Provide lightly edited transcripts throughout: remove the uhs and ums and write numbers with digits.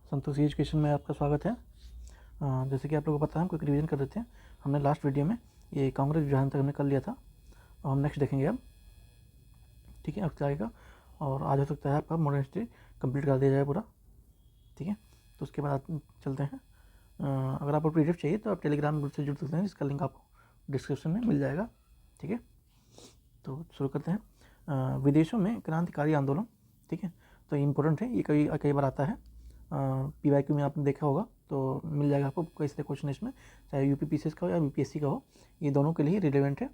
Santoshi education में आपका स्वागत है। जैसे कि आप लोगों को पता है, हम क्विक रिवीजन कर रहे थे। हमने लास्ट वीडियो में ये कांग्रेस विभाजन तक हमने कर लिया था और हम नेक्स्ट देखेंगे अब। ठीक है, अब क्या आएगा और आज हो सकता है आपका मॉडर्न हिस्ट्री कंप्लीट कर दिया जाए पूरा। ठीक है, तो उसके बाद चलते हैं। अगर आपको पीडीएफ चाहिए तो आप टेलीग्राम ग्रुप से जुड़ सकते हैं, जिसका लिंक आपको डिस्क्रिप्शन में मिल जाएगा। ठीक है, तो शुरू करते हैं। विदेशों में क्रांतिकारी आंदोलन। ठीक है, तो इम्पोर्टेंट है, ये कई कई बार आता है। PYQ में आपने देखा होगा तो मिल जाएगा आपको कई सारे क्वेश्चन इसमें, चाहे UPPCS का हो या BPSC का हो, ये दोनों के लिए रिलेवेंट है।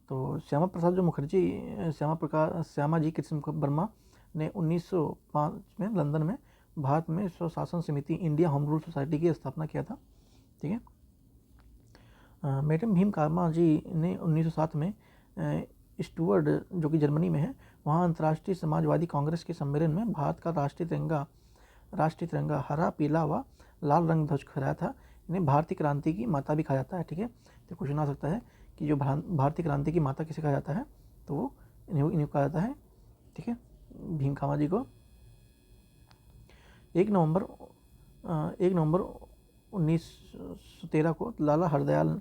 तो श्यामा प्रसाद जो मुखर्जी, श्यामा जी कृष्ण वर्मा ने 1905 में लंदन में भारत में स्वशासन समिति इंडिया होम रूल सोसाइटी की स्थापना किया था। ठीक है, मैडम भीम कामा जी ने 1907 में स्टुअर्ट जो कि जर्मनी में है, वहाँ अंतर्राष्ट्रीय समाजवादी कांग्रेस के सम्मेलन में भारत का राष्ट्रीय तिरंगा हरा, पीला व लाल रंग ध्वज फहराया था। इन्हें भारतीय क्रांति की माता भी कहा जाता है। ठीक है, तो क्वेश्चन आ सकता है कि जो भारतीय क्रांति की माता किसे कहा जाता है, तो वो इन्हें कहा जाता है। ठीक है, भीम कामा जी को 1 नवंबर 1913 को लाला हरदयाल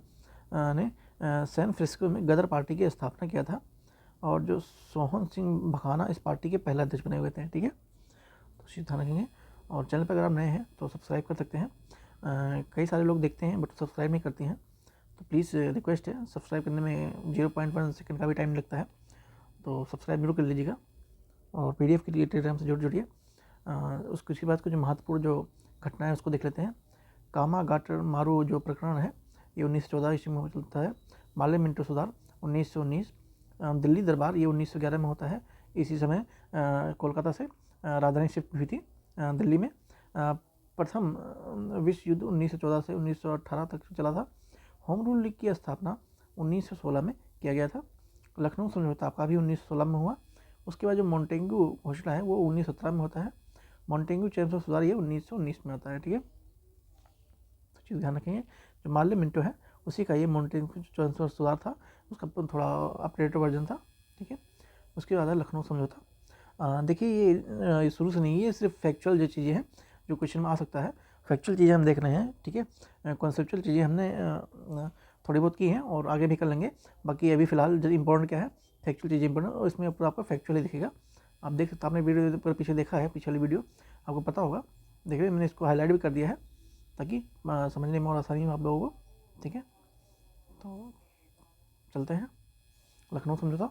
ने सैन फ्रांसिस्को में गदर पार्टी की स्थापना किया था और जो सोहन सिंह भखाना इस पार्टी के पहले अध्यक्ष बने हुए थे। ठीक है, तो इसी ध्यान रखेंगे। और चैनल पर अगर आप नए हैं तो सब्सक्राइब कर सकते हैं। कई सारे लोग देखते हैं बट सब्सक्राइब नहीं करते हैं, तो प्लीज़ रिक्वेस्ट है, सब्सक्राइब करने में 0.1 सेकंड का भी टाइम लगता है, तो सब्सक्राइब जरूर कर लीजिएगा। और PDF के लिए टेलीग्राम से जुड़िए। उसके बाद कुछ महत्वपूर्ण जो घटना है उसको देख लेते हैं। कामा गाटर मारू जो प्रकरण है ये 1914 ईस्वी में चलता है। माले मिंटो सुधार 1919। दिल्ली दरबार ये 1911 में होता है। इसी समय कोलकाता से राजधानी शिफ्ट हुई थी दिल्ली में। प्रथम विश्व युद्ध 1914 से 1918 तक चला था। होम रूल लीग की स्थापना 1916 में किया गया था। लखनऊ समझौता का भी 1916 में हुआ। उसके बाद जो मॉन्टेग्यू घोषणा है वो 1917 में होता है। मॉन्टेग्यू चैम्स ऑफ सुधार ये 1919 में होता है। ठीक है, तो चीज़ ध्यान रखेंगे। जो माल्य मिंटो है उसी का ये मॉन्टेग्यू चैम्स ऑफ सुधार था, उसका थोड़ा अपडेटेड वर्जन था। ठीक है, उसके बाद है लखनऊ समझौता। देखिए ये शुरू से नहीं, ये सिर्फ फैक्चुअल जो चीज़ें हैं जो क्वेश्चन में आ सकता है, फैक्चुअल चीज़ें हम देख रहे हैं। ठीक है, कॉन्सेप्चुअल चीज़ें हमने थोड़ी बहुत की हैं और आगे भी कर लेंगे। बाकी अभी फिलहाल जो इंपॉर्टेंट क्या है, फैक्चुअल चीज़ें इंपॉर्टेंट, और इसमें पूरा आपको फैक्चुअली दिखेगा। आप देख सकते हैं, आपने वीडियो पर पीछे देखा है, पिछली वीडियो आपको पता होगा। देखिए मैंने इसको हाईलाइट भी कर दिया है ताकि समझने में और आसानी हो आप लोगों को। ठीक है, तो चलते हैं। लखनऊ समझौता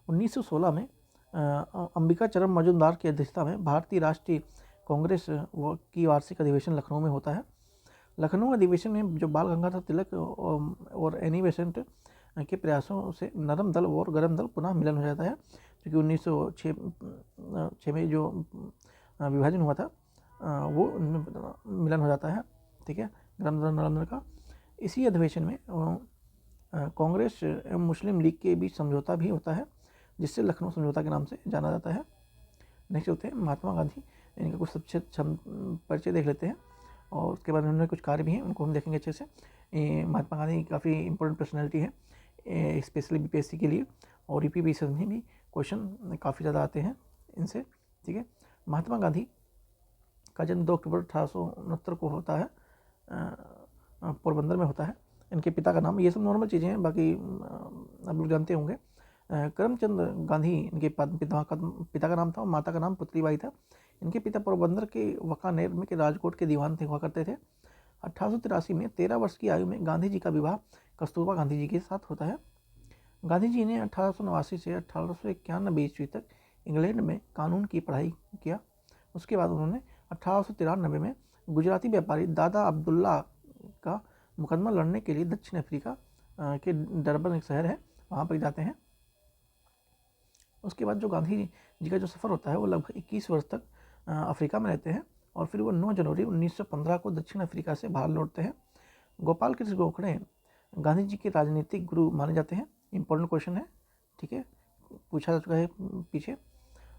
1916 में अंबिका चरण मजूमदार की अध्यक्षता में भारतीय राष्ट्रीय कांग्रेस की वार्षिक अधिवेशन लखनऊ में होता है। लखनऊ अधिवेशन में जो बाल गंगाधर तिलक और एनी बेसेंट के प्रयासों से नरम दल और गरम दल पुनः मिलन हो जाता है, क्योंकि 1906 में जो विभाजन हुआ था वो मिलन हो जाता है। ठीक है, गरम दल नरम दल का। इसी अधिवेशन में कांग्रेस एवं मुस्लिम लीग के बीच समझौता भी होता है, जिससे लखनऊ समझौता के नाम से जाना जाता है। नेक्स्ट होते हैं महात्मा गांधी, इनका कुछ संक्षिप्त परिचय देख लेते हैं और उसके बाद उन्होंने कुछ कार्य भी हैं, उनको हम देखेंगे अच्छे से। महात्मा गांधी काफ़ी इंपॉर्टेंट पर्सनैलिटी है, स्पेशली BPSC के लिए, और UPPSC में भी क्वेश्चन काफ़ी ज़्यादा आते हैं इनसे। ठीक है, महात्मा गांधी का जन्म 2 अक्टूबर 1869 को होता है, पोरबंदर में होता है। इनके पिता का नाम, ये सब नॉर्मल चीज़ें हैं, बाकी आप लोग जानते होंगे। करमचंद गांधी इनके पिता का नाम था और माता का नाम पुतलीबाई था। इनके पिता पोरबंदर के वकानेर में के राजकोट के दीवान थे हुआ करते थे। 1883 में 13 वर्ष की आयु में गांधी जी का विवाह कस्तूरबा गांधी जी के साथ होता है। गांधी जी ने 1889 से 1891 ईस्वी तक इंग्लैंड में कानून की पढ़ाई किया। उसके बाद उन्होंने 1893 में गुजराती व्यापारी दादा अब्दुल्ला का मुकदमा लड़ने के लिए दक्षिण अफ्रीका के डरबन एक शहर है, वहाँ पर जाते हैं। उसके बाद जो गांधी जी का जो सफ़र होता है वो लगभग 21 वर्ष तक अफ्रीका में रहते हैं और फिर वो 9 जनवरी 1915 को दक्षिण अफ्रीका से बाहर लौटते हैं। गोपाल कृष्ण गोखले गांधी जी के राजनीतिक गुरु माने जाते हैं। इंपॉर्टेंट क्वेश्चन है, ठीक है, पूछा जा चुका है पीछे।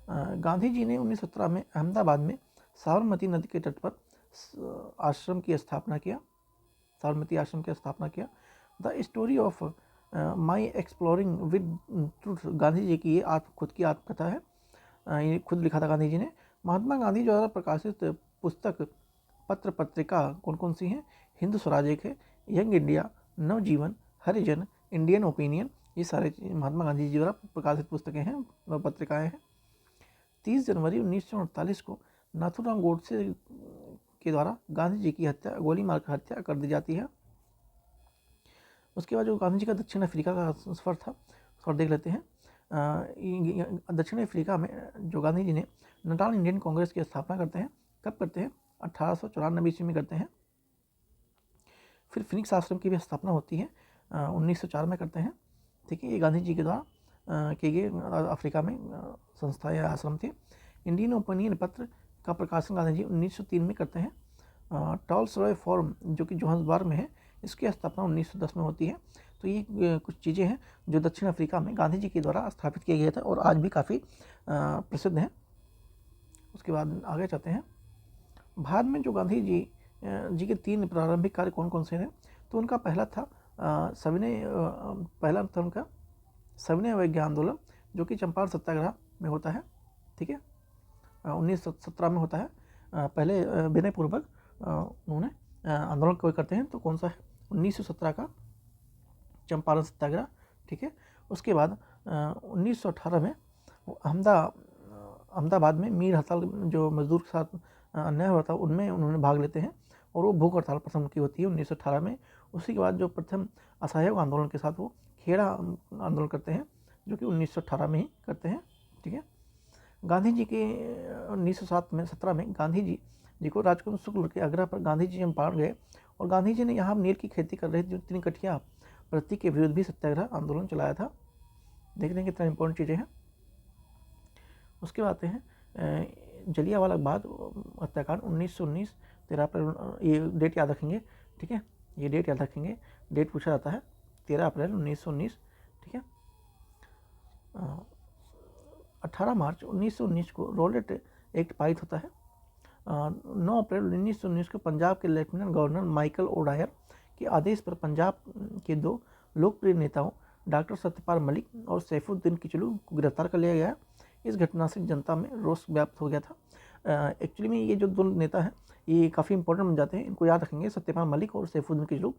गांधी जी ने 1917 में अहमदाबाद में साबरमती नदी के तट पर आश्रम की स्थापना किया, साबरमती आश्रम की स्थापना किया। The story of my exploring with truth, Gandhi ji की ये खुद की आत्मकथा है, ये खुद लिखा था गांधी जी ने। महात्मा गांधी द्वारा प्रकाशित पुस्तक पत्र पत्रिका कौन कौन सी हैं? हिंद स्वराज एक है, यंग इंडिया, नवजीवन, हरिजन, इंडियन ओपिनियन, ये सारे महात्मा गांधी जी द्वारा प्रकाशित पुस्तकें हैं, पत्रिकाएं हैं। 30 जनवरी 1948 को नाथूराम गोडसे के द्वारा गांधी जी की हत्या, गोली मारकर हत्या कर दी जाती है। उसके बाद जो गांधी जी का दक्षिण अफ्रीका का सफ़र था उसको देख लेते हैं। दक्षिण अफ्रीका में जो गांधी जी ने नटाल इंडियन कांग्रेस की स्थापना करते हैं, कब करते हैं? 1894 ईस्वी में करते हैं। फिर फिनिक्स आश्रम की भी स्थापना होती है 1904 में करते हैं। ठीक है, ये गांधी जी के द्वारा किए गए अफ्रीका में संस्था या आश्रम थे। इंडियन ओपिनियन पत्र का प्रकाशन गांधी जी 1903 में करते हैं। टॉल्स्टॉय फॉर्म जो कि जोहान्सबर्ग में है, इसकी स्थापना 1910 में होती है। तो ये कुछ चीज़ें हैं जो दक्षिण अफ्रीका में गांधी जी के द्वारा स्थापित किए गए थे और आज भी काफ़ी प्रसिद्ध हैं। उसके बाद आगे चलते हैं। भारत में जो गांधी जी के 3 प्रारंभिक कार्य कौन कौन से थे? तो उनका पहला था पहला था उनका सविनय अवज्ञा आंदोलन, जो कि चंपारण सत्याग्रह में होता है। ठीक है, 1917 में होता है। पहले विनयपूर्वक उन्होंने आंदोलन कोई करते हैं, तो कौन सा है? 1917 का चंपारण सत्याग्रह। ठीक है, उसके बाद 1918 में अहमदाबाद में मीर हड़ताल जो मजदूर के साथ अन्याय हुआ था उनमें उन्होंने भाग लेते हैं और वो भूख हड़ताल प्रथम की होती है 1918 में। उसी के बाद जो प्रथम असहयोग आंदोलन के साथ वो खेड़ा आंदोलन करते हैं, जो कि 1918 में ही करते हैं। ठीक है, गांधी जी के 1917 में गांधी जी को राजकुमार शुक्ल के आग्रह पर गांधी जी चंपारण गए और गांधी जी ने यहाँ नील की खेती कर रहे जो 3 कठिया प्रति के विरुद्ध भी सत्याग्रह आंदोलन चलाया था। देख रहे हैं कितना इंपॉर्टेंट चीज़ें हैं। उसके बाद आते हैं जलियांवाला बाग हत्याकांड 1919 13 अप्रैल, ये डेट याद रखेंगे। ठीक है, ये डेट याद रखेंगे, डेट पूछा जाता है 13 अप्रैल 1919। ठीक है, 18 मार्च 1919 को रोलेट एक्ट पारित होता है। 9 अप्रैल 1919 को पंजाब के लेफ्टिनेंट गवर्नर माइकल ओडायर के आदेश पर पंजाब के 2 लोकप्रिय नेताओं डॉक्टर सत्यपाल मलिक और सैफुद्दीन किचलू को गिरफ्तार कर लिया गया। इस घटना से जनता में रोष व्याप्त हो गया था। एक्चुअली में ये जो 2 नेता हैं ये काफ़ी इंपॉर्टेंट बन जाते हैं, इनको याद रखेंगे, सत्यपाल मलिक और सैफुद्दीन किचलू,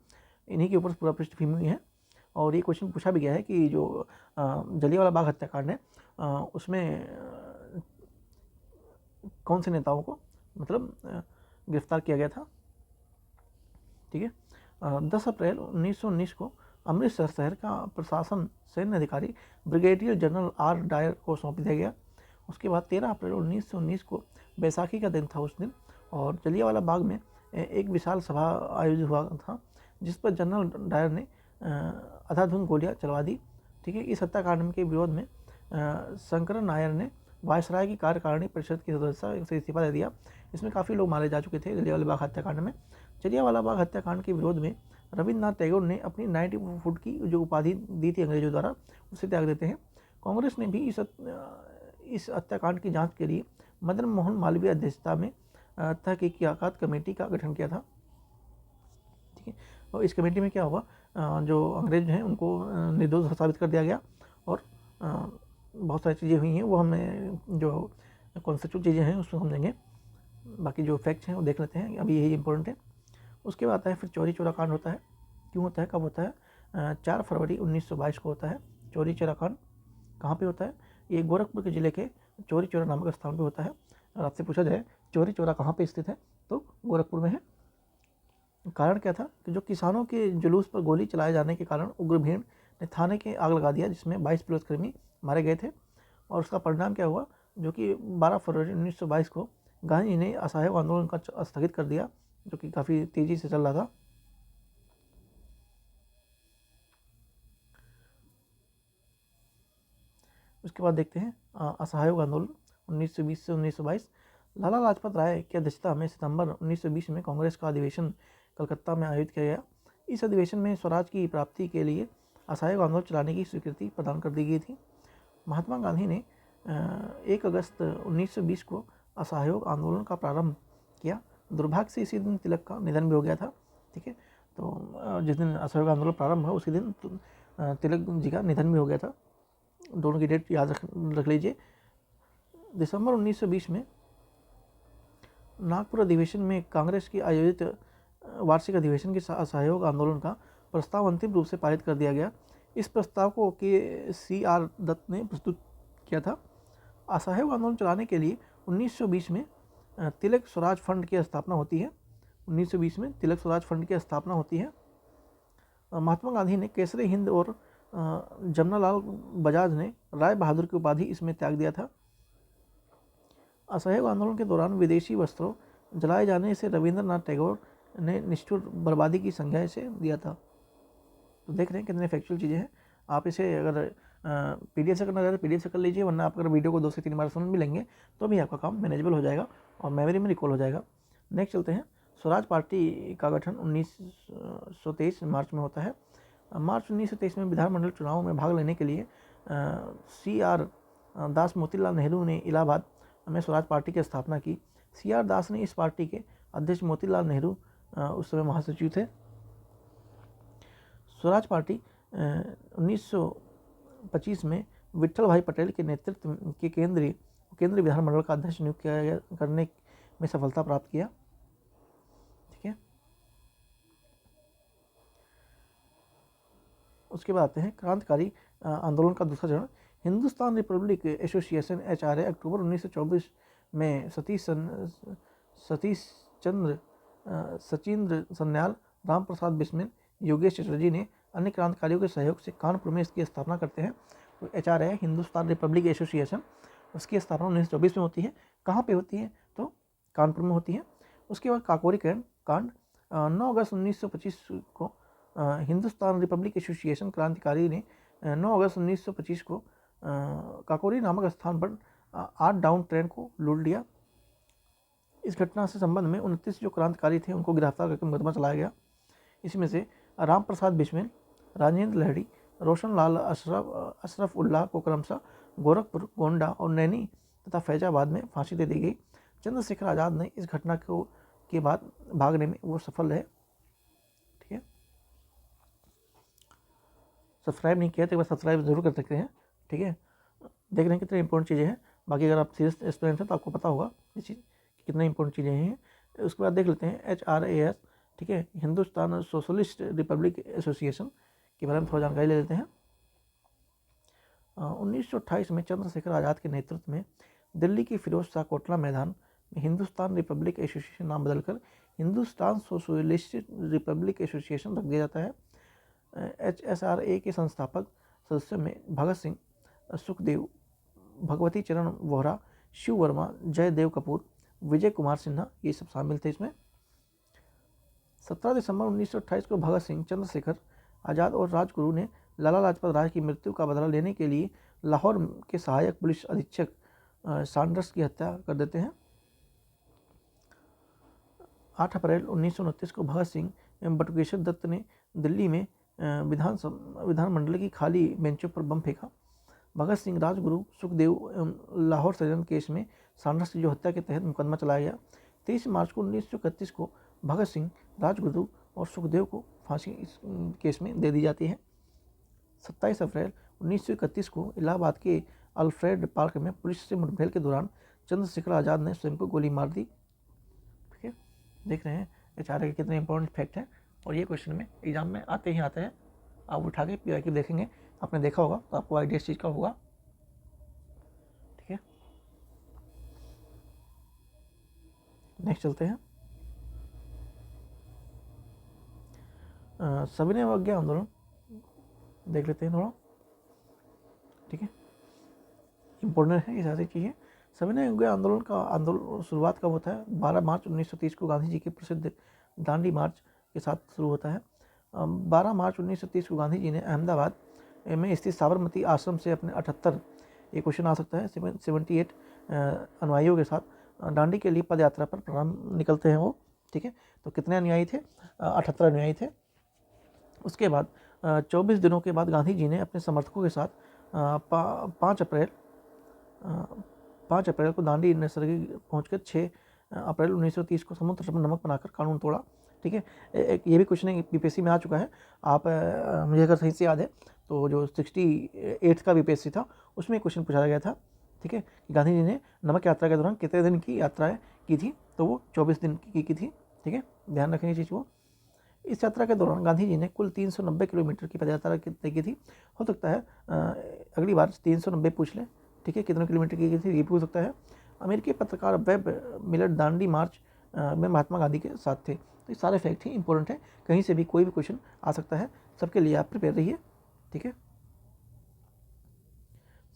इन्हीं के ऊपर पूरा पृष्ठभूमि है। और ये क्वेश्चन पूछा भी गया है कि जो जलियांवाला बाग हत्याकांड है उसमें कौन से नेताओं को मतलब गिरफ्तार किया गया था। ठीक है, 10 अप्रैल 1919 को अमृतसर शहर का प्रशासन सैन्य अधिकारी ब्रिगेडियर जनरल आर डायर को सौंप दिया गया। उसके बाद 13 अप्रैल 1919 को बैसाखी का दिन था उस दिन, और जलियांवाला बाग में एक विशाल सभा आयोजित हुआ था जिस पर जनरल डायर ने अंधाधुंध गोलियां चलवा दी। ठीक है, इस हत्याकांड के विरोध में शंकर नायर ने वायसराय की कार्यकारिणी परिषद की सदस्यता से इस्तीफा दे दिया। इसमें काफ़ी लोग मारे जा चुके थे जलियांवाला बाग हत्याकांड में। जलियांवाला बाग हत्याकांड के विरोध में रविन्द्रनाथ टैगोर ने अपनी 90 फुट की जो उपाधि दी थी अंग्रेजों द्वारा, उसे त्याग देते हैं। कांग्रेस ने भी इस हत्याकांड की जांच के लिए मदन मोहन मालवीय अध्यक्षता में तहकीकात कमेटी का गठन किया था। ठीक है, और इस कमेटी में क्या हुआ, जो अंग्रेज हैं उनको निर्दोष साबित कर दिया गया और बहुत सारी चीज़ें हुई हैं, वो हमें जो कॉन्सेप्चुअल चीज़ें हैं उसको समझेंगे। बाकी जो फैक्ट्स हैं वो देख लेते हैं, अभी यही इंपॉर्टेंट है। उसके बाद आता है फिर चौरी चौरा कांड होता है। क्यों होता है, कब होता है? 4 फरवरी 1922 को होता है चौरी चौरा कांड। कहाँ पे होता है? ये गोरखपुर के ज़िले के चौरी चौरा नामक स्थान पे होता है। और आपसे पूछा जाए चौरी चौरा कहाँ पे स्थित है, तो गोरखपुर में है। कारण क्या था कि जो किसानों के जुलूस पर गोली चलाए जाने के कारण उग्र भीड़ ने थाने के आग लगा दिया, जिसमें 22 पुलिसकर्मी मारे गए थे। और उसका परिणाम क्या हुआ, जो कि 12 फरवरी 1922 को गांधी ने असहयोग आंदोलन का स्थगित कर दिया, जो कि काफ़ी तेज़ी से चल रहा था। उसके बाद देखते हैं असहयोग आंदोलन 1920 से 1922। लाला लाजपत राय की अध्यक्षता में सितंबर 1920 में कांग्रेस का अधिवेशन कलकत्ता में आयोजित किया गया। इस अधिवेशन में स्वराज की प्राप्ति के लिए असहयोग आंदोलन चलाने की स्वीकृति प्रदान कर दी गई थी। महात्मा गांधी ने 1 अगस्त 1920 को असहयोग आंदोलन का प्रारंभ किया। दुर्भाग्य से इसी दिन तिलक का निधन भी हो गया था। ठीक है, तो जिस दिन असहयोग आंदोलन प्रारंभ हुआ उसी दिन तिलक जी का निधन भी हो गया था। दोनों की डेट याद रख लीजिए। दिसंबर 1920 में नागपुर अधिवेशन में कांग्रेस की आयोजित वार्षिक अधिवेशन के असहयोग आंदोलन का प्रस्ताव अंतिम रूप से पारित कर दिया गया। इस प्रस्ताव को CR दत्त ने प्रस्तुत किया था। असहयोग आंदोलन चलाने के लिए 1920 में तिलक स्वराज फंड की स्थापना होती है। 1920 में तिलक स्वराज फंड की स्थापना होती है। महात्मा गांधी ने केसरी हिंद और जमनालाल बजाज ने राय बहादुर की उपाधि इसमें त्याग दिया था। असहयोग आंदोलन के दौरान विदेशी वस्त्रों जलाए जाने से रविंद्रनाथ टैगोर ने निष्ठुर बर्बादी की संज्ञा इसे दिया था। तो देख रहे हैं कितने फैक्चुअल चीज़ें हैं। आप इसे अगर PDF से करना चाहते हैं PDF से कर लीजिए, वरना आप अगर वीडियो को 2 से 3 बार सुन भी लेंगे तो भी आपका काम मैनेजेबल हो जाएगा और मेमोरी में रिकॉल हो जाएगा। नेक्स्ट चलते हैं। स्वराज पार्टी का गठन 1923 मार्च में होता है। मार्च 1923 में विधानमंडल चुनाव में भाग लेने के लिए CR दास मोतीलाल नेहरू ने इलाहाबाद में स्वराज पार्टी की स्थापना की। CR दास ने इस पार्टी के अध्यक्ष मोतीलाल नेहरू उस समय महासचिव थे। स्वराज पार्टी 1925 में विट्ठल भाई पटेल के नेतृत्व के केंद्रीय विधानमंडल का अध्यक्ष नियुक्त करने में सफलता प्राप्त किया। ठीक है, उसके बाद आते हैं क्रांतिकारी आंदोलन का दूसरा चरण। हिंदुस्तान रिपब्लिक एसोसिएशन HRA अक्टूबर 1924 में सचिंद्र सन्याल, राम प्रसाद बिस्मिल, योगेश चटर्जी ने अन्य क्रांतिकारियों के सहयोग से कानपुर में इसकी स्थापना करते हैं। तो HRA हिंदुस्तान रिपब्लिक एसोसिएशन, उसकी स्थापना 1924 में होती है। कहाँ पे होती है? तो कानपुर में होती है। उसके बाद काकोरी कांड 9 अगस्त 1925 को हिंदुस्तान रिपब्लिक एसोसिएशन क्रांतिकारी ने 9 अगस्त 1925 को काकोरी नामक स्थान पर 8 डाउन ट्रेन को लूट लिया। इस घटना से संबंध में 29 जो क्रांतिकारी थे उनको गिरफ्तार करके मुकदमा चलाया गया। इसमें से राम प्रसाद बिस्मिल, राजेंद्र लहड़ी, रोशन लाल अशरफ उल्लाह को क्रमशः गोरखपुर, गोंडा और नैनी तथा फैजाबाद में फांसी दे दी गई। चंद्रशेखर आज़ाद ने इस घटना के बाद भागने में वो सफल रहे। ठीक है, सब्सक्राइब नहीं किया तो एक बार सब्सक्राइब जरूर कर सकते हैं। ठीक है, देख रहे हैं कितने इंपॉर्टेंट चीज़ें हैं। बाकी अगर आप सीरियस स्टूडेंट हैं तो आपको पता होगा ये चीज़ कितने इंपॉर्टेंट चीज़ें हैं। उसके बाद देख लेते हैं HRAS। ठीक है, हिंदुस्तान सोशलिस्ट रिपब्लिक एसोसिएशन के बारे में थोड़ा जानकारी ले लेते हैं। 1928 में चंद्रशेखर आज़ाद के नेतृत्व में दिल्ली के फिरोज शाह कोटला मैदान में हिंदुस्तान रिपब्लिक एसोसिएशन नाम बदलकर हिंदुस्तान सोशलिस्ट रिपब्लिक एसोसिएशन रख दिया जाता है। HSRA के संस्थापक सदस्यों में भगत सिंह, सुखदेव, भगवती चरण वोहरा, शिव वर्मा, जयदेव कपूर, विजय कुमार सिन्हा, ये सब शामिल थे इसमें। 17 दिसंबर 1928 को भगत सिंह, चंद्रशेखर आज़ाद और राजगुरु ने लाला लाजपत राय की मृत्यु का बदला लेने के लिए लाहौर के सहायक पुलिस अधीक्षक सैंडर्स की हत्या कर देते हैं। 8 अप्रैल 1929 को भगत सिंह एवं बटुकेश्वर दत्त ने दिल्ली में विधानमंडल की खाली बेंचों पर बम फेंका। भगत सिंह, राजगुरु, सुखदेव एवं लाहौर षड्यंत्र केस में सैंडर्स की जो हत्या के तहत मुकदमा चलाया गया। 23 मार्च को 1931 को भगत सिंह, राजगुरु और सुखदेव को फांसी इस केस में दे दी जाती है। 27 अप्रैल 1931 को इलाहाबाद के अल्फ्रेड पार्क में पुलिस से मुठभेड़ के दौरान चंद्रशेखर आज़ाद ने स्वयं को गोली मार दी। ठीक है, देख रहे हैं HRA के कितने इंपॉर्टेंट फैक्ट हैं और ये क्वेश्चन में एग्जाम में आते ही आते हैं। आप उठा के PYQ देखेंगे, आपने देखा होगा तो आपको आइडिया इस चीज़ का होगा। ठीक है, नेक्स्ट चलते हैं। सविनय अवज्ञा आंदोलन देख लेते हैं थोड़ा। ठीक है, इम्पोर्टेंट है ये सारी चीज़ें। सविनय अवज्ञा आंदोलन का शुरुआत कब होता है? 12 मार्च 1930 को गांधी जी के प्रसिद्ध दांडी मार्च के साथ शुरू होता है। 12 मार्च 1930 को गांधी जी ने अहमदाबाद में स्थित साबरमती आश्रम से अपने 78, ये क्वेश्चन आ सकता है, 78 अनुयायियों के साथ दांडी के लिए पद यात्रा पर प्रारंभ निकलते हैं वो। ठीक है, तो कितने अनुयायी थे? 78 अनुयायी थे। उसके बाद 24 दिनों के बाद गांधी जी ने अपने समर्थकों के साथ 5 अप्रैल को दांडी नरसरी पहुंचकर 6 अप्रैल 1930 को समुद्र तट पर नमक बनाकर कानून तोड़ा। ठीक है, ये भी क्वेश्चन BPSC में आ चुका है। आप मुझे अगर सही से याद है तो जो 68 का BPSC था उसमें क्वेश्चन पूछा गया था। ठीक है, गांधी जी ने नमक यात्रा के दौरान कितने दिन की यात्राएं की थी, तो वो 24 दिन की थी। ठीक है, ध्यान रखेंगे चीज़ को। इस यात्रा के दौरान गांधी जी ने कुल 390 किलोमीटर की पदयात्रा तय की थी। हो सकता है अगली बार 390 पूछ लें, ठीक है, कितने किलोमीटर की थी ये पूछ सकता है। अमेरिकी पत्रकार वेब मिलर दांडी मार्च में महात्मा गांधी के साथ थे। तो ये सारे फैक्ट ही इंपॉर्टेंट है, कहीं से भी कोई भी क्वेश्चन आ सकता है, सबके लिए आप प्रिपेयर रहिए। ठीक है,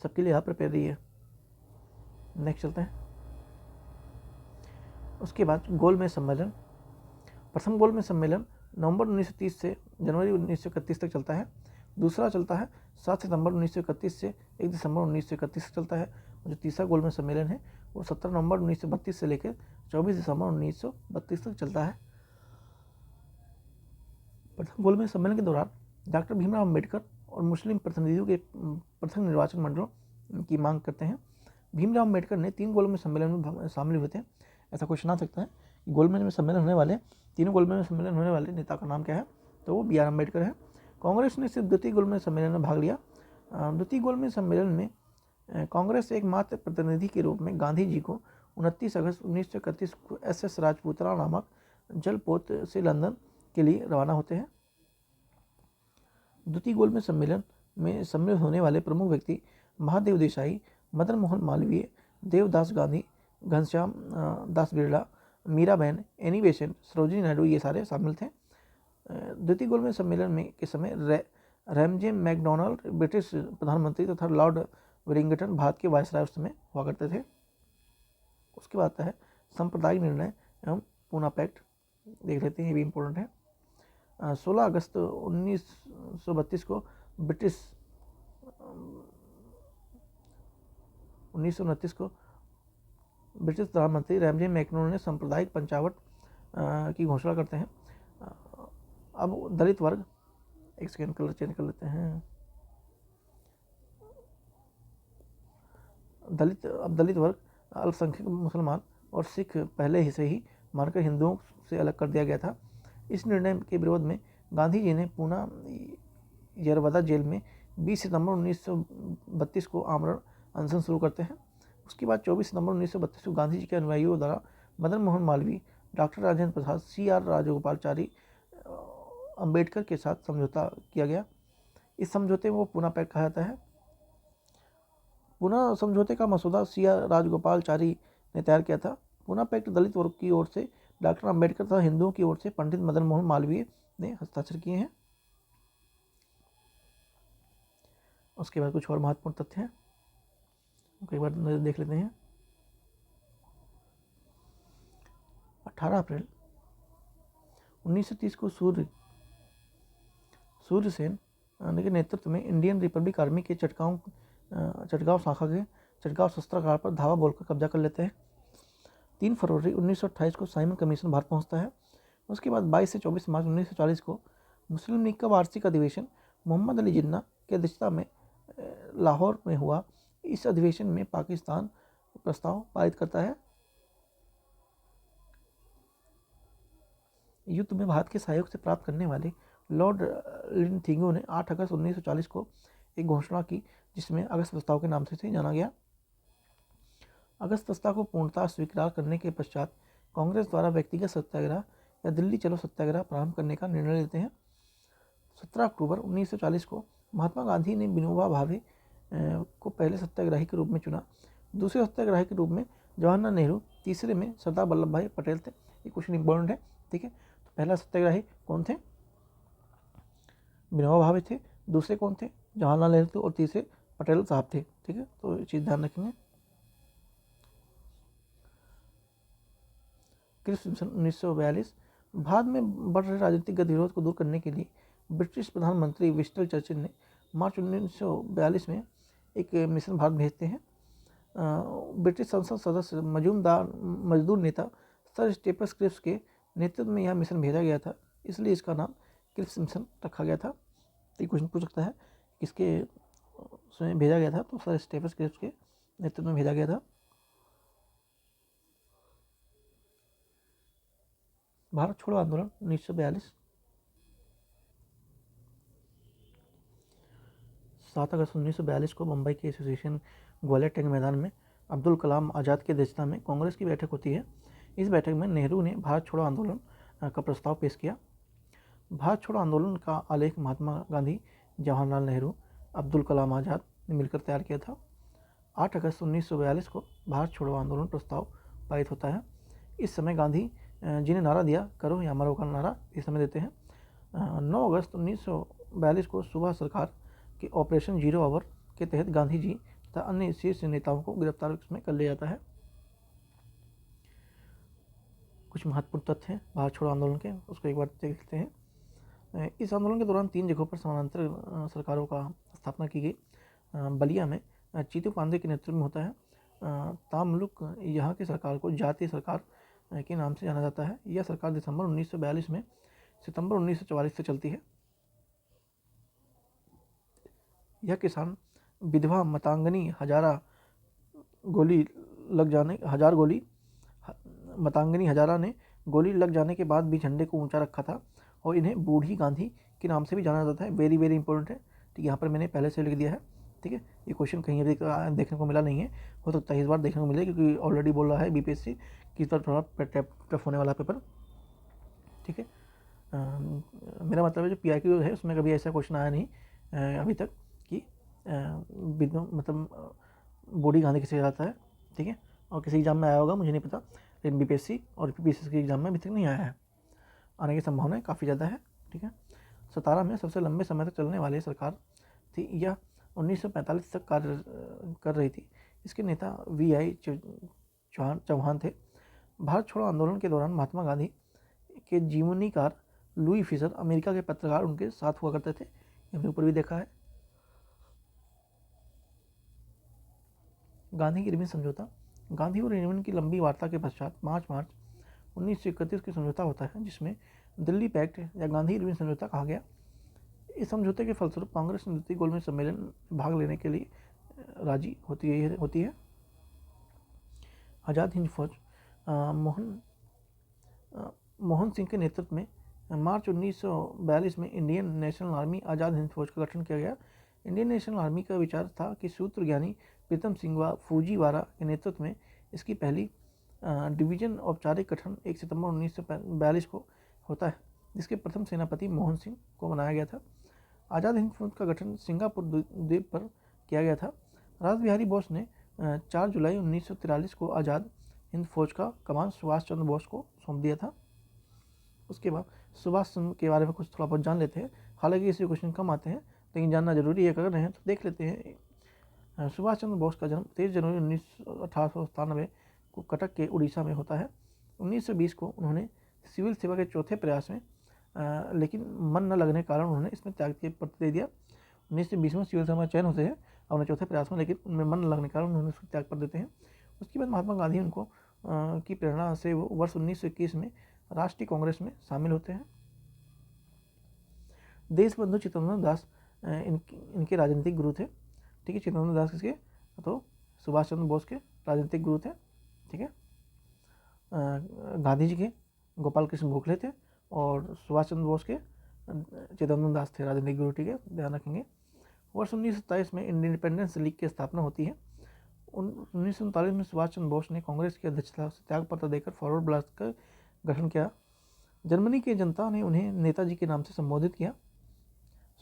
सबके लिए आप प्रिपेयर रहिए। नेक्स्ट चलते हैं। उसके बाद गोलमेज सम्मेलन। प्रथम गोलमेज सम्मेलन नवंबर 1930 से जनवरी 1931 तक चलता है। दूसरा चलता है 7 सितंबर 1931 से 1 दिसंबर 1931 तक चलता है। और जो तीसरा गोलमेज सम्मेलन है वो 17 नवंबर 1932 से लेकर 24 दिसंबर 1932 तक चलता है। प्रथम गोलमेज सम्मेलन के दौरान डॉक्टर भीमराव अम्बेडकर और मुस्लिम प्रतिनिधियों के पृथक निर्वाचन मंडलों की मांग करते हैं। भीमराव अम्बेडकर ने 3 गोलमेज सम्मेलन में शामिल हुए थे। ऐसा क्वेश्चन आ सकता है कि गोलमेज में सम्मेलन होने वाले, तीनों गोलमेज में सम्मेलन होने वाले नेता का नाम क्या है, तो वो BR अम्बेडकर है। कांग्रेस ने सिर्फ द्वितीय गोलमेज सम्मेलन में भाग लिया। द्वितीय गोलमेज सम्मेलन में कांग्रेस एकमात्र प्रतिनिधि के रूप में गांधी जी को 29 अगस्त 1931 को SS राजपूतरा नामक जलपोत से लंदन के लिए रवाना होते हैं। द्वितीय गोलमेज सम्मेलन में सम्मिलित होने वाले प्रमुख व्यक्ति महादेव देसाई, मदन मोहन मालवीय, देवदास गांधी, घनश्याम दास बिरला, मीराबेन, एनी बेसेंट, सरोजिनी नायडू, ये सारे शामिल थे। द्वितीय गोलमेज सम्मेलन में के समय रैमजे मैकडोनाल्ड ब्रिटिश प्रधानमंत्री तथा लॉर्ड वेलिंगटन भारत के वायसराय उस समय हुआ करते थे। उसके बाद आता है सांप्रदायिक निर्णय एवं पूना पैक्ट, देख लेते हैं, ये भी इम्पोर्टेंट है। 16 अगस्त 1932 को 1929 को ब्रिटिश प्रधानमंत्री रैमजे मैकडोनाल्ड ने सांप्रदायिक पंचावट की घोषणा करते हैं। अब दलित वर्ग, एक सेकेंड कलर चेंज कर लेते हैं, दलित वर्ग, अल्पसंख्यक मुसलमान और सिख पहले से ही मानकर हिंदुओं से अलग कर दिया गया था। इस निर्णय के विरोध में गांधी जी ने पूना यरवदा जेल में 20 सितंबर 1932 को आमरण अनशन शुरू करते हैं। उसके बाद 24 सितंबर 1932 को गांधी जी के अनुयायियों द्वारा मदन मोहन मालवीय, डॉक्टर राजेंद्र प्रसाद, CR राजगोपालचारी, अंबेडकर के साथ समझौता किया गया। इस समझौते में वो पूना पैक्ट कहा जाता है। पूना समझौते का मसौदा CR राजगोपालचारी ने तैयार किया था। पूना पैक्ट दलित वर्ग की ओर से डॉक्टर अंबेडकर तथा हिंदुओं की ओर से पंडित मदन मोहन मालवीय ने हस्ताक्षर किए हैं। उसके बाद कुछ और महत्वपूर्ण तथ्य हैं, कई बार देख लेते हैं। 18 अप्रैल 1930 को सूर्य सेन के नेतृत्व में इंडियन रिपब्लिक आर्मी के चटगांव शाखा के चटगांव शस्त्रागार पर धावा बोलकर कब्जा कर लेते हैं। 3 फरवरी 1928 को साइमन कमीशन भारत पहुंचता है। उसके बाद 22 से 24 मार्च 1940 को मुस्लिम लीग का वार्षिक अधिवेशन मोहम्मद अली जिन्ना की अध्यक्षता में लाहौर में हुआ। इस अधिवेशन में पाकिस्तान प्रस्ताव पारित करता है। युद्ध में भारत के सहयोग से प्राप्त करने वाले लॉर्ड लिनथिंगो ने 8 अगस्त 1940 को एक घोषणा की जिसमें अगस्त प्रस्ताव के नाम से जाना गया। अगस्त प्रस्ताव को पूर्णतः स्वीकार करने के पश्चात कांग्रेस द्वारा व्यक्तिगत सत्याग्रह या दिल्ली चलो सत्याग्रह प्रारंभ करने का निर्णय लेते हैं। 17 अक्टूबर 1940 को महात्मा गांधी ने विनोबा भावे को पहले सत्याग्रही के रूप में चुना। दूसरे सत्याग्रही के रूप में जवाहरलाल नेहरू, तीसरे में सरदार वल्लभ भाई पटेल थे। ये क्वेश्चन इंपॉर्टेंट है, ठीक है। तो पहला सत्याग्रही कौन थे? विनोबा भावे थे। दूसरे कौन थे? जवाहरलाल नेहरू थे। और तीसरे पटेल साहब थे, ठीक है। तो ये चीज़ ध्यान रखेंगे। Cripps mission 1942। भारत में बढ़ रहे राजनीतिक गतिरोध को दूर करने के लिए ब्रिटिश प्रधानमंत्री विंस्टन चर्चिल ने मार्च 1942 में एक मिशन भारत भेजते हैं। ब्रिटिश संसद सदस्य मजदूर नेता सर स्टेपस क्रिप्स के नेतृत्व में यह मिशन भेजा गया था, इसलिए इसका नाम क्रिप्स मिशन रखा गया था। तो क्वेश्चन पूछ सकता है किसके उसमें भेजा गया था, तो सर स्टेपस क्रिप्स के नेतृत्व में भेजा गया था। भारत छोड़ो आंदोलन 1942। 7 अगस्त 1942 को मुंबई के एसोसिएशन ग्वालियर टैंक मैदान में अब्दुल कलाम आज़ाद की अध्यक्षता में कांग्रेस की बैठक होती है। इस बैठक में नेहरू ने भारत छोड़ो आंदोलन का प्रस्ताव पेश किया। भारत छोड़ो आंदोलन का आलेख महात्मा गांधी, जवाहरलाल नेहरू, अब्दुल कलाम आज़ाद ने मिलकर तैयार किया था। 8 अगस्त 1942 को भारत छोड़ो आंदोलन प्रस्ताव पारित होता है। इस समय गांधी जी ने नारा दिया, करो या मरो का नारा इस समय देते हैं। 9 अगस्त 1942 को सुबह सरकार के ऑपरेशन जीरो आवर के तहत गांधी जी तथा अन्य शीर्ष नेताओं को गिरफ्तार में कर लिया जाता है। कुछ महत्वपूर्ण तथ्य हैं भारत छोड़ो आंदोलन के, उसको एक बार देख लेते हैं। इस आंदोलन के दौरान 3 जगहों पर समानांतर सरकारों का स्थापना की गई। बलिया में चीतू पांडे के नेतृत्व में होता है। तामुल्क यहाँ की सरकार को जातीय सरकार के नाम से जाना जाता है। यह सरकार दिसंबर 1942 में सितंबर 1944 से चलती है। यह किसान विधवा मतांगनी मतांगनी हजारा ने गोली लग जाने के बाद भी झंडे को ऊंचा रखा था और इन्हें बूढ़ी गांधी के नाम से भी जाना जाता है। वेरी वेरी इंपॉर्टेंट है। ठीक है, यहाँ पर मैंने पहले से लिख दिया है। ठीक है, ये क्वेश्चन कहीं अभी देखने को मिला नहीं है, हो सकता है इस बार देखने को मिले, क्योंकि ऑलरेडी बोल रहा है बीपीएससी कि इस बार थोड़ा टफ होने वाला पेपर। ठीक है, मेरा मतलब है जो पीआईक्यू है उसमें कभी ऐसा क्वेश्चन आया नहीं अभी तक कि मतलब बूढ़ी गांधी किसे जाता है। ठीक है, और किसी एग्जाम में आया होगा मुझे नहीं पता, लेकिन बीपीएससी और पीपीएससी के एग्जाम में अभी तक नहीं आया है। आने की संभावना काफ़ी ज़्यादा है। ठीक है, 17 में सबसे लंबे समय तक चलने वाली सरकार थी। यह 1945 तक कार्य कर रही थी। इसके नेता वीआई चौहान थे। भारत छोड़ो आंदोलन के दौरान महात्मा गांधी के जीवनीकार लुई फिशर, अमेरिका के पत्रकार, उनके साथ हुआ करते थे। हमने ऊपर भी देखा है। गांधी इरविन समझौता। गांधी और इरविन की लंबी वार्ता के पश्चात 5 मार्च 1931 की समझौता होता है, जिसमें दिल्ली पैक्ट या गांधी इरविन समझौता कहा गया। इस समझौते के फलस्वरूप कांग्रेस नीति गोलमेज सम्मेलन में भाग लेने के लिए राजी होती है। आज़ाद हिंद फौज। मोहन सिंह के नेतृत्व में मार्च 1942 में Indian national army Azad Hind फौज का गठन किया गया। इंडियन नेशनल आर्मी का विचार था कि सूत्र ज्ञानी प्रीतम सिंह व फूजीवारा के नेतृत्व में इसकी पहली डिवीजन औपचारिक गठन 1 सितंबर 1942 को होता है, जिसके प्रथम सेनापति मोहन सिंह को बनाया गया था। आज़ाद हिंद फौज का गठन सिंगापुर द्वीप पर किया गया था। रास बिहारी बोस ने 4 जुलाई 1943 को आज़ाद हिंद फौज का कमान सुभाष चंद्र बोस को सौंप दिया था। उसके बाद सुभाष चंद्र के बारे में कुछ थोड़ा बहुत जान लेते हैं। हालांकि इसे क्वेश्चन कम आते हैं, लेकिन जानना जरूरी है। अगर रहे तो देख लेते हैं। सुभाष चंद्र बोस का जन्म 23 जनवरी 1897 को कटक के उड़ीसा में होता है। 1920 को उन्होंने सिविल सेवा के चौथे प्रयास में लेकिन मन न लगने के कारण उन्होंने इसमें त्याग के पत्र दे दिया। 1920 में सिविल सेवा में चयन होते हैं अपने चौथे प्रयास में, लेकिन उनमें मन न लगने के कारण उन्होंने उसको त्याग पर देते हैं। उसके बाद महात्मा गांधी उनको की प्रेरणा से वो वर्ष 1921 में राष्ट्रीय कांग्रेस में शामिल होते हैं। देशबंधु चित्तरंजन दास इनके राजनीतिक गुरु थे। ठीक है, चित्तरंजन दास किसके, तो सुभाष चंद्र बोस के राजनीतिक गुरु थे। ठीक है, गांधी जी के गोपाल कृष्ण गोखले थे और सुभाष चंद्र बोस के चित्तरंजन दास थे राजनीतिक गुरु। ठीक है, ध्यान रखेंगे। वर्ष 1927 में इंडिपेंडेंस लीग की स्थापना होती है। 1939 में सुभाष चंद्र बोस ने कांग्रेस की अध्यक्षता से त्याग पत्र देकर फॉरवर्ड ब्लॉक का गठन किया। जर्मनी की जनता ने उन्हें नेताजी के नाम से संबोधित किया।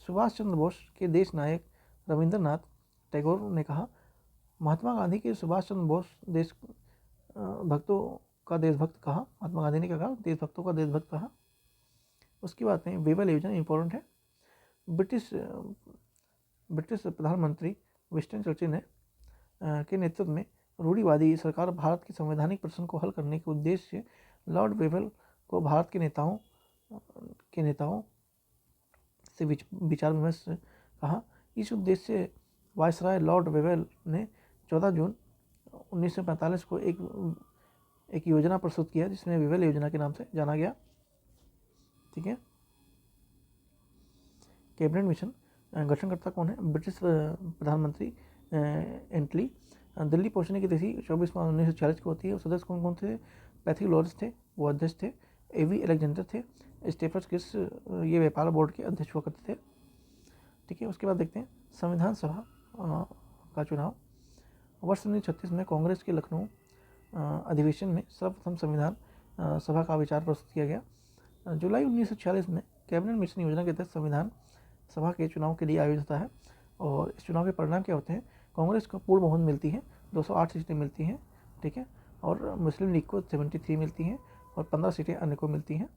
सुभाष चंद्र बोस के देश नायक रविंद्रनाथ टैगोर ने कहा, महात्मा गांधी के सुभाष चंद्र बोस देश भक्तों का देशभक्त कहा। महात्मा गांधी ने क्या कहा, देशभक्तों का देशभक्त कहा। उसकी बात में वेवल योजना इंपॉर्टेंट है। ब्रिटिश प्रधानमंत्री विंस्टन चर्चिल ने के नेतृत्व में रूढ़िवादी सरकार भारत के संवैधानिक प्रश्न को हल करने के उद्देश्य से लॉर्ड वेवल को भारत के नेताओं से विचार विमर्श कहा। इस उद्देश्य से वायसराय लॉर्ड वेवल ने 14 जून 1945 को एक योजना प्रस्तुत किया, जिसमें वेवल योजना के नाम से जाना गया। ठीक है, कैबिनेट मिशन गठनकर्ता कौन है, ब्रिटिश प्रधानमंत्री एंटली। दिल्ली पहुंचने की तिथि 24 मार्च 1946 को होती है। सदस्य कौन कौन थे, पैथी लॉरेंस थे, वो अध्यक्ष थे। एवी अलेक्जेंडर थे। स्टेफर्स किस ये व्यापार बोर्ड के अध्यक्ष हुआ करते थे। ठीक है, उसके बाद देखते हैं संविधान सभा का चुनाव। वर्ष 1936 में कांग्रेस के लखनऊ अधिवेशन में सर्वप्रथम संविधान सभा का विचार प्रस्तुत किया गया। जुलाई 1946 में कैबिनेट मिशन योजना के तहत संविधान सभा के चुनाव के लिए आयोजित होता है और इस चुनाव के परिणाम क्या होते हैं? कांग्रेस को पूर्ण बहुमत मिलती है, 208 सीटें मिलती हैं, ठीक है, और मुस्लिम लीग को 73 मिलती हैं और 15 सीटें अन्य को मिलती हैं।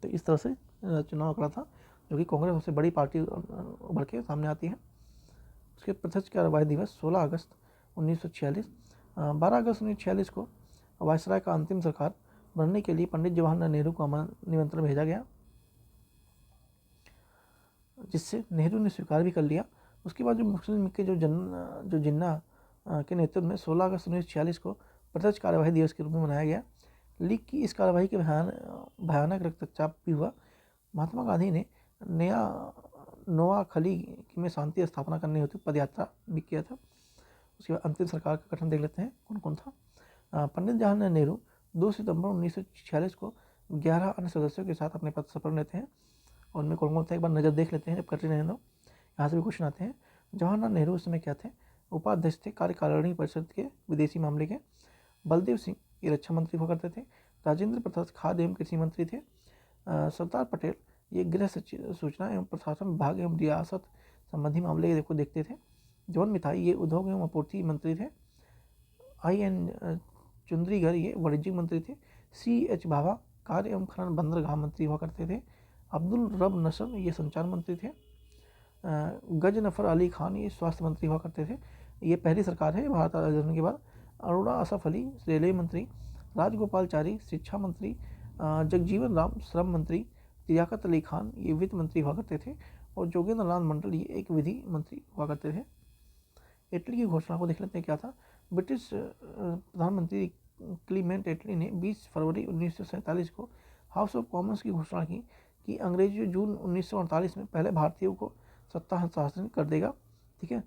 तो इस तरह से चुनाव आंकड़ा था, जो कि कांग्रेस सबसे बड़ी पार्टी उभर के सामने आती है। उसके प्रत्यक्ष कार्यवाही दिवस 16 अगस्त 1946। 12 अगस्त 1946 को वायसराय का अंतिम सरकार बनने के लिए पंडित जवाहरलाल नेहरू को निमंत्रण भेजा गया, जिससे नेहरू ने स्वीकार भी कर लिया। उसके बाद जो मुस्लिम लीग के जो जिन्ना के नेतृत्व में 16 अगस्त 1946 को प्रत्यक्ष कार्यवाही दिवस के रूप में मनाया गया। लीग की इस कार्यवाही के भयानक रक्तचाप भी हुआ। महात्मा गांधी ने नोआखली में शांति स्थापना करने हेतु पदयात्रा भी किया था। उसके बाद अंतिम सरकार का गठन देख लेते हैं कौन कौन था। पंडित जवाहरलाल नेहरू 2 सितंबर 1946 को 11 अन्य सदस्यों के साथ अपने पद शपथ लेते हैं और उनमें कौन कौन था एक बार नज़र देख लेते हैं जब करते रहें तो। यहाँ से भी क्वेश्चन आते हैं। जवाहरलाल नेहरू उस समय क्या थे? उपाध्यक्ष थे कार्यकारिणी परिषद के विदेशी मामले के। बलदेव सिंह ये रक्षा मंत्री हुआ करते थे। राजेंद्र प्रसाद खाद्य एवं कृषि मंत्री थे। सरदार पटेल ये गृह सचिव सूचना एवं प्रशासन विभाग एवं रियासत संबंधी मामले को देखते थे। जॉन मिथाई ये उद्योग एवं आपूर्ति मंत्री थे। IN चुंद्रीगर ये वाणिज्यिक मंत्री थे। CH भाभा कार्य एवं खनन बंदरगाह मंत्री हुआ करते थे। अब्दुल रब नसर ये संचार मंत्री थे। गजनफर अली खान ये स्वास्थ्य मंत्री हुआ करते थे। ये पहली सरकार है भारत आजादी के बाद। अरोड़ा असफ अली रेलवे मंत्री। राजगोपालचारी शिक्षा मंत्री। जगजीवन राम श्रम मंत्री। लियाकत अली खान ये वित्त मंत्री हुआ करते थे और जोगेंद्र नाथ मंडल ये एक विधि मंत्री हुआ करते थे। एटली की घोषणा को देख लेते हैं क्या था। ब्रिटिश प्रधानमंत्री क्लीमेंट एटली ने 20 फरवरी 1947 को हाउस ऑफ कॉमन्स की घोषणा की कि अंग्रेजी जून 1948 में पहले भारतीयों को सत्ता हस्तांतरण कर देगा, ठीक है।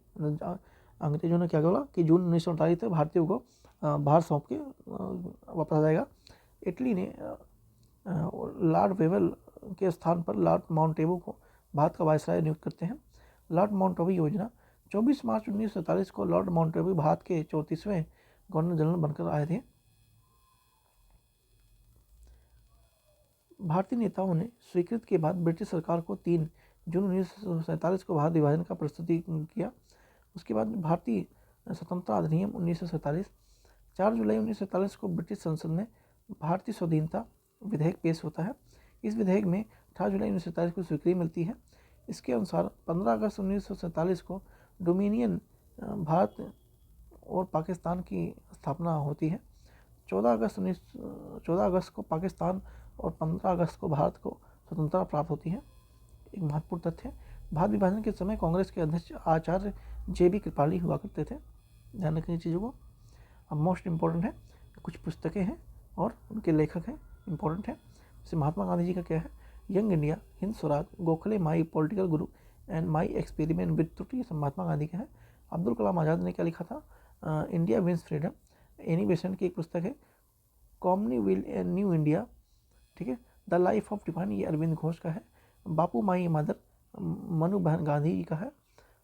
अंग्रेजों ने क्या बोला कि जून 1948 तक भारतीयों को बाहर सौंप के वापस आ जाएगा। इटली ने लॉर्ड वेवल के स्थान पर लॉर्ड माउंटेबू को भारत का वायसराय नियुक्त करते हैं। लॉर्ड माउंटेबू योजना 24 मार्च 1947 को लॉर्ड माउंटेबू भारत के 34वें गवर्नर जनरल बनकर आए थे। भारतीय नेताओं ने स्वीकृत के बाद ब्रिटिश सरकार को 3 जून 1947 को भारत विभाजन का प्रस्तुति किया। उसके बाद भारतीय स्वतंत्रता अधिनियम 1947। 4 जुलाई 1947 को ब्रिटिश संसद में भारतीय स्वाधीनता विधेयक पेश होता है। इस विधेयक में 18 जुलाई 1947 को स्वीकृति मिलती है। इसके अनुसार 15 अगस्त 1947 को डोमिनियन भारत और पाकिस्तान की स्थापना होती है। 14 अगस्त को पाकिस्तान और 15 अगस्त को भारत को स्वतंत्रता प्राप्त होती है। एक महत्वपूर्ण तथ्य है, भारत विभाजन के समय कांग्रेस के अध्यक्ष आचार्य JB कृपाली हुआ करते थे। ध्यान रखने चीज़ों को। अब मोस्ट इम्पोर्टेंट है, कुछ पुस्तकें हैं और उनके लेखक हैं, इम्पोर्टेंट है। जैसे महात्मा गांधी जी का क्या है, young India, Hind Swaraj, Gokhale my political guru and my experiment with truth, ये सब महात्मा गांधी का है। अब्दुल कलाम आज़ाद ने क्या लिखा था, India wins freedom. Annie Besant की एक पुस्तक है, commonweal and new India, ठीक है। द लाइफ ऑफ डिवाइन, ये अरविंद घोष का है। बापू माई मदर, मनु बहन गांधी जी का है।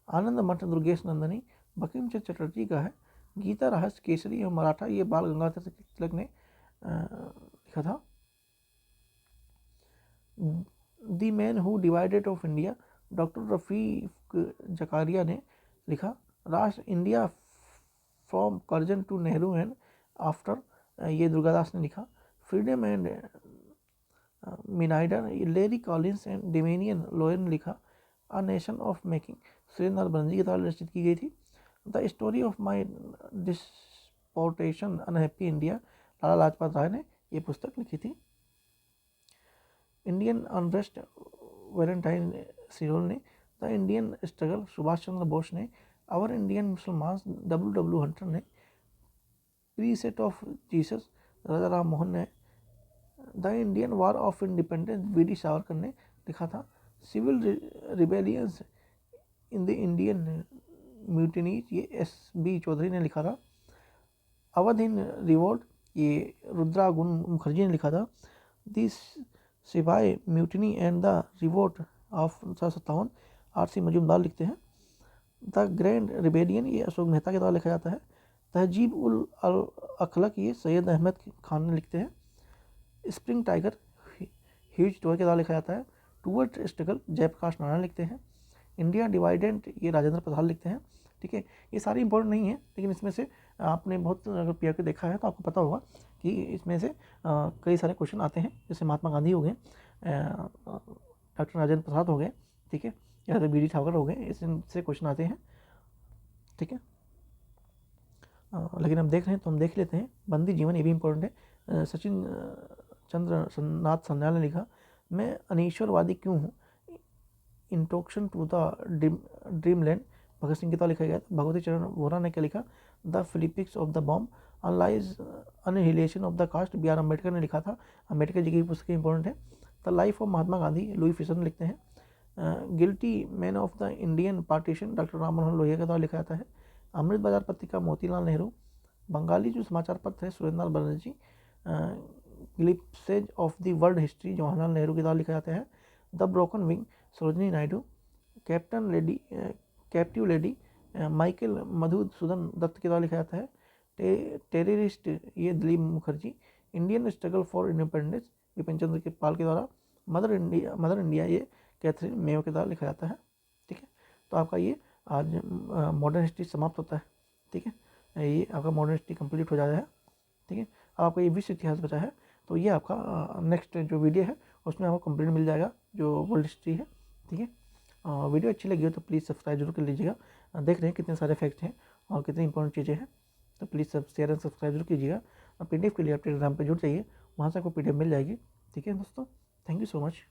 आनंद मठ दुर्गेश नंदनी, बंकिम चंद्र चटर्जी का है। गीता रहस्य केसरी और मराठा, ये बाल गंगाधर तिलक ने लिखा था। The man who divided of India, doctor Rafiq Zakaria ने लिखा। राष्ट्र India from Curzon to Nehru and after, ये दुर्गादास ने लिखा। Freedom and midnight, Larry Collins and Dominique लोयर ने लिखा। A nation of making, Surendra Nath Banerjee के द्वारा रचित की गई थी। The story of my deportation unhappy India, Lala Lajpat Rai ने ये पुस्तक लिखी थी। इंडियन अनरेस्ट, वैलेंटाइन सिरोल ने। The Indian struggle, Subhash Chandra Bose ने। Our Indian Musalman, W Hunter ने। Precepts of Jesus, Raja Ram Mohan ने। The Indian war of independence, VD Savarkar ने लिखा था। Civil rebellions in the Indian mutinies, ये SB चौधरी ने लिखा था। अवध इन रिवोल्ट, ये रुद्रा गुण मुखर्जी ने लिखा था। दिस सिपाही mutiny and the revolt of 1957, RC Majumdar लिखते हैं। द ग्रैंड रिबेलियन, ये अशोक मेहता के द्वारा लिखा जाता है। तहजीब उल अखलक ये सैयद अहमद खान ने लिखते हैं। स्प्रिंग टाइगर ह्यूज टॉय के द्वारा लिखा जाता है। टूवर्ड स्ट्रगल जयप्रकाश नारायण लिखते हैं। इंडिया डिवाइडेंट ये राजेंद्र प्रसाद लिखते हैं। ठीक है, ये सारी इंपॉर्टेंट नहीं है, लेकिन इसमें से आपने बहुत अगर पीआर के देखा है तो आपको पता होगा कि इसमें से कई सारे क्वेश्चन आते हैं। जैसे महात्मा गांधी हो गए, डॉक्टर राजेंद्र प्रसाद हो गए, ठीक है, या तो बी डी ठाकुर हो गए, इससे क्वेश्चन आते हैं। ठीक है, लेकिन हम देख रहे हैं तो हम देख लेते हैं। बंदी जीवन ये भी इम्पोर्टेंट है। सचिन चंद्र नाथ सन्याल ने लिखा, मैं अनीश्वरवादी क्यों हूँ, introduction to the dream land Bhagat Singh के द्वारा लिखा गया था। भगवती चरण वोरा ने क्या लिखा, the philippics of the bomb analyse annihilation of the caste, B R Ambedkar ने लिखा था। अम्बेडकर जी की पुस्तक इंपॉर्टेंट है। The life of Mahatma Gandhi Louis Fischer ने लिखते हैं। Guilty man of the Indian partition doctor Ram Manohar Lohia के द्वारा लिखा जाता है। अमृत बाजार पत्रिका मोतीलाल नेहरू। बंगाली जो समाचार पत्र है Surendranath Banerjee. Glimpses of the world history Jawaharlal Nehru के द्वारा लिखा जाता है। The broken wing Sarojini Naidu. Captive lady Michael Madhusudan Dutt के द्वारा लिखा जाता है। टेररिस्ट ये Dilip Mukherjee. Indian struggle for independence Vipin Chandra के पाल के द्वारा। मदर इंडिया ये कैथरीन मेयो के द्वारा लिखा जाता है। ठीक है, तो आपका ये आज मॉडर्न हिस्ट्री समाप्त होता है। ठीक है, ये आपका मॉडर्न हिस्ट्री कंप्लीट हो जाता है। ठीक है, अब आपका ये विश्व इतिहास बचा है, तो ये आपका नेक्स्ट जो वीडियो है उसमें आपको कंप्लीट मिल जाएगा जो वर्ल्ड हिस्ट्री है। ठीक है, वीडियो अच्छी लगी हो तो प्लीज़ सब्सक्राइब जरूर कर लीजिएगा। देख रहे हैं कितने सारे फैक्ट हैं और कितनी इंपॉर्टेंट चीज़ें हैं, तो प्लीज़ सब शेयर एंड सब्सक्राइब जरूर कीजिएगा। पीडीएफ के लिए आप टेलीग्राम पर जुड़ जाइए, वहाँ से आपको पीडीएफ मिल जाएगी। ठीक है दोस्तों, थैंक यू सो मच।